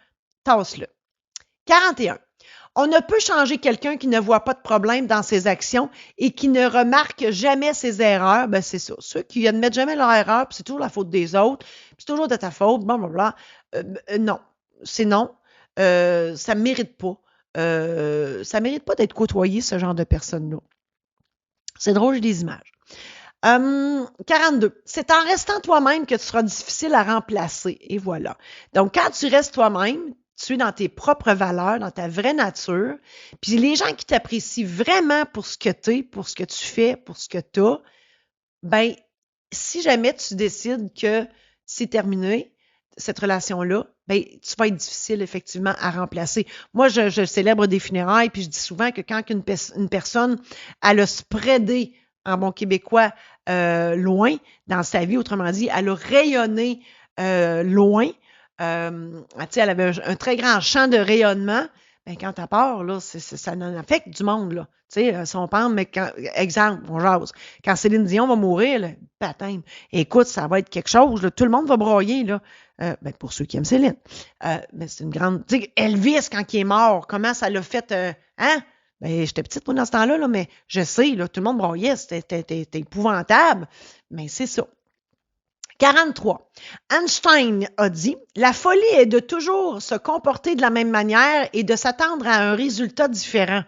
tasse-le. 41. On ne peut changer quelqu'un qui ne voit pas de problème dans ses actions et qui ne remarque jamais ses erreurs. Ben, c'est ça. Ceux qui admettent jamais leur erreur, puis c'est toujours la faute des autres, puis c'est toujours de ta faute, blablabla. Non. C'est non. Ça ne mérite pas. Ça ne mérite pas d'être côtoyé, ce genre de personnes-là. C'est drôle, j'ai des images. 42. C'est en restant toi-même que tu seras difficile à remplacer. Et voilà. Donc, quand tu restes toi-même, tu es dans tes propres valeurs, dans ta vraie nature, puis les gens qui t'apprécient vraiment pour ce que tu es, pour ce que tu fais, pour ce que tu as, ben, si jamais tu décides que c'est terminé, cette relation-là, ben, tu vas être difficile, effectivement, à remplacer. Moi, je célèbre des funérailles, puis je dis souvent que quand une personne, elle a spreadé, en bon québécois, loin dans sa vie, autrement dit, elle a rayonné loin, elle avait un très grand champ de rayonnement. Ben, quand elle part, là, ça en affecte du monde. Là. Si on parle, mais exemple, on jase. Quand Céline Dion va mourir, là, baptême, écoute, ça va être quelque chose. Là, tout le monde va broyer. Là. Ben, pour ceux qui aiment Céline. Ben, c'est une grande. Elvis, quand il est mort, comment ça l'a fait? Hein? Ben, j'étais petite moi, dans ce temps-là, là, mais je sais, là, tout le monde broyait. C'était épouvantable. Mais c'est ça. 43. Einstein a dit « La folie est de toujours se comporter de la même manière et de s'attendre à un résultat différent. »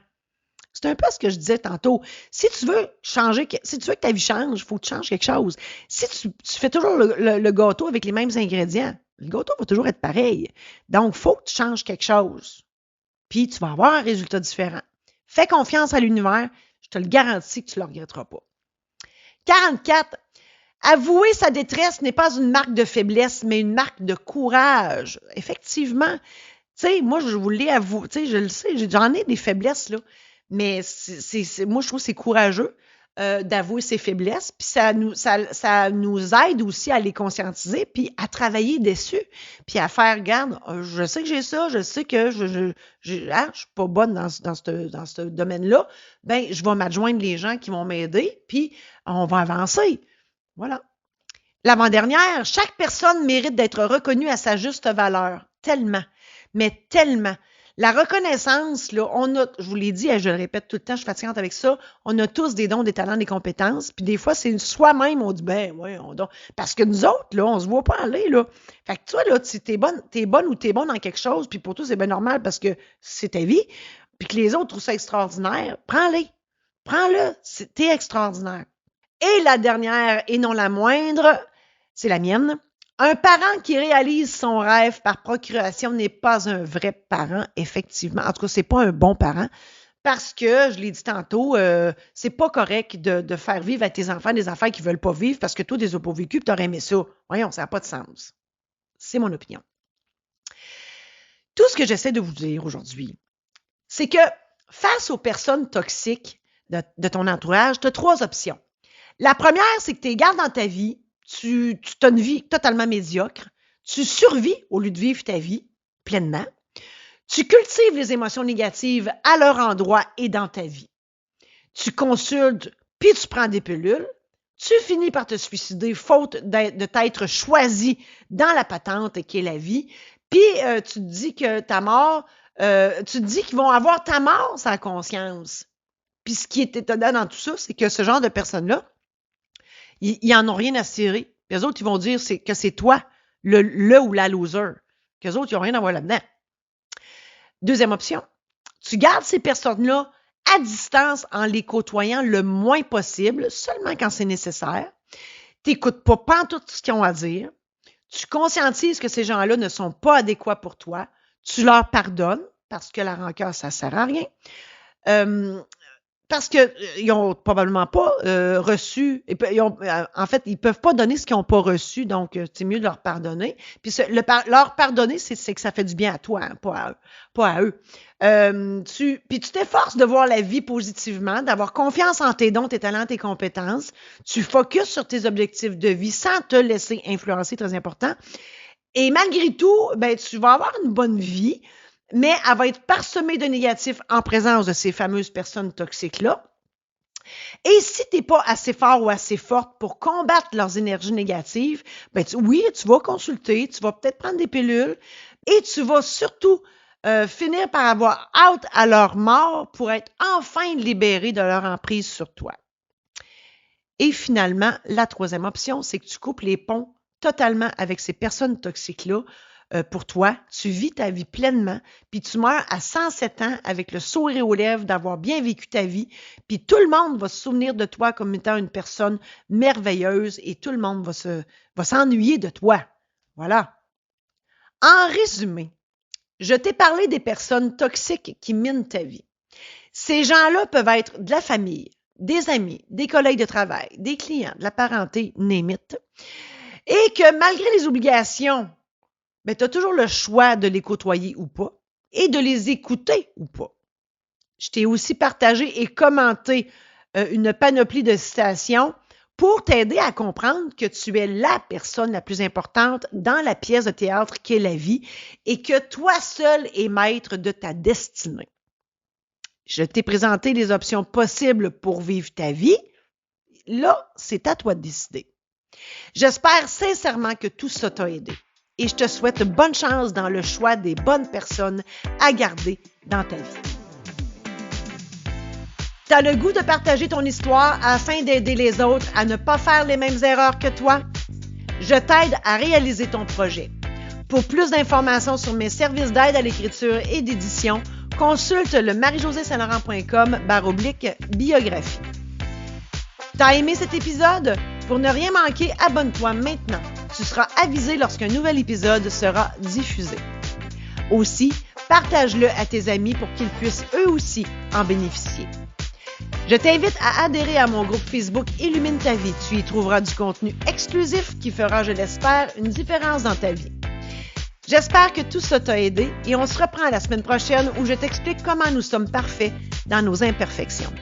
C'est un peu ce que je disais tantôt. Si tu veux changer, si tu veux que ta vie change, il faut que tu changes quelque chose. Si tu fais toujours le gâteau avec les mêmes ingrédients, le gâteau va toujours être pareil. Donc, il faut que tu changes quelque chose. Puis, tu vas avoir un résultat différent. Fais confiance à l'univers. Je te le garantis que tu ne le regretteras pas. 44. Avouer sa détresse n'est pas une marque de faiblesse, mais une marque de courage. Effectivement, tu sais, moi, je vous l'ai avoué, tu sais, je le sais, j'en ai des faiblesses, là, mais moi, je trouve que c'est courageux d'avouer ses faiblesses, puis ça nous aide aussi à les conscientiser, puis à travailler dessus, puis à faire, regarde, je sais que j'ai ça, je sais que je suis pas bonne dans ce domaine-là, ben je vais m'adjoindre les gens qui vont m'aider, puis on va avancer. Voilà. L'avant-dernière, chaque personne mérite d'être reconnue à sa juste valeur. Tellement. Mais tellement. La reconnaissance, là, je vous l'ai dit, je le répète tout le temps, je suis fatigante avec ça, on a tous des dons, des talents, des compétences, puis des fois, c'est soi-même, on dit, ben, ouais, parce que nous autres, là, on se voit pas aller, là. Fait que toi, là, si t'es bonne ou t'es bon dans quelque chose, puis pour toi, c'est bien normal parce que c'est ta vie, puis que les autres trouvent ça extraordinaire, prends-les. Prends-le. T'es extraordinaire. Et la dernière, et non la moindre, c'est la mienne. Un parent qui réalise son rêve par procuration n'est pas un vrai parent, effectivement. En tout cas, c'est pas un bon parent parce que, je l'ai dit tantôt, c'est pas correct de faire vivre à tes enfants des affaires qu'ils veulent pas vivre parce que toi, tu les as pas vécues et tu aurais aimé ça. Voyons, ça n'a pas de sens. C'est mon opinion. Tout ce que j'essaie de vous dire aujourd'hui, c'est que face aux personnes toxiques de ton entourage, tu as 3 options. La première, c'est que tu les gardes dans ta vie, tu as une vie totalement médiocre, tu survis au lieu de vivre ta vie pleinement, tu cultives les émotions négatives à leur endroit et dans ta vie. Tu consultes, puis tu prends des pilules, tu finis par te suicider faute de t'être choisi dans la patente qui est la vie, puis tu te dis que ta mort, tu te dis qu'ils vont avoir ta mort sans conscience. Puis ce qui est étonnant dans tout ça, c'est que ce genre de personnes-là, ils n'en ont rien à cirer. Puis eux autres, ils vont dire que c'est toi, le ou la loser. Qu'eux autres, ils n'ont rien à voir là-dedans. Deuxième option, tu gardes ces personnes-là à distance en les côtoyant le moins possible, seulement quand c'est nécessaire. Tu n'écoutes pas tout ce qu'ils ont à dire. Tu conscientises que ces gens-là ne sont pas adéquats pour toi. Tu leur pardonnes parce que la rancœur, ça ne sert à rien. Parce qu'ils n'ont probablement pas reçu, en fait, ils ne peuvent pas donner ce qu'ils n'ont pas reçu, donc c'est mieux de leur pardonner. Puis leur pardonner, c'est que ça fait du bien à toi, hein, pas à eux. Puis tu t'efforces de voir la vie positivement, d'avoir confiance en tes dons, tes talents, tes compétences. Tu focuses sur tes objectifs de vie sans te laisser influencer, très important. Et malgré tout, ben, tu vas avoir une bonne vie, mais elle va être parsemée de négatifs en présence de ces fameuses personnes toxiques-là. Et si tu n'es pas assez fort ou assez forte pour combattre leurs énergies négatives, ben oui, tu vas consulter, tu vas peut-être prendre des pilules et tu vas surtout finir par avoir hâte à leur mort pour être enfin libéré de leur emprise sur toi. Et finalement, la troisième option, c'est que tu coupes les ponts totalement avec ces personnes toxiques-là. Pour toi, tu vis ta vie pleinement, puis tu meurs à 107 ans avec le sourire aux lèvres d'avoir bien vécu ta vie, puis tout le monde va se souvenir de toi comme étant une personne merveilleuse et tout le monde va s'ennuyer de toi. Voilà. En résumé, je t'ai parlé des personnes toxiques qui minent ta vie. Ces gens-là peuvent être de la famille, des amis, des collègues de travail, des clients, de la parenté, name it. Et que malgré les obligations, ben, tu as toujours le choix de les côtoyer ou pas et de les écouter ou pas. Je t'ai aussi partagé et commenté une panoplie de citations pour t'aider à comprendre que tu es la personne la plus importante dans la pièce de théâtre qu'est la vie et que toi seul es maître de ta destinée. Je t'ai présenté les options possibles pour vivre ta vie. Là, c'est à toi de décider. J'espère sincèrement que tout ça t'a aidé. Et je te souhaite bonne chance dans le choix des bonnes personnes à garder dans ta vie. Tu as le goût de partager ton histoire afin d'aider les autres à ne pas faire les mêmes erreurs que toi? Je t'aide à réaliser ton projet. Pour plus d'informations sur mes services d'aide à l'écriture et d'édition, consulte le marijosésaint-laurent.com/biographie. T'as aimé cet épisode? Pour ne rien manquer, abonne-toi maintenant. Tu seras avisé lorsqu'un nouvel épisode sera diffusé. Aussi, partage-le à tes amis pour qu'ils puissent eux aussi en bénéficier. Je t'invite à adhérer à mon groupe Facebook Illumine ta vie. Tu y trouveras du contenu exclusif qui fera, je l'espère, une différence dans ta vie. J'espère que tout ça t'a aidé et on se reprend la semaine prochaine où je t'explique comment nous sommes parfaits dans nos imperfections.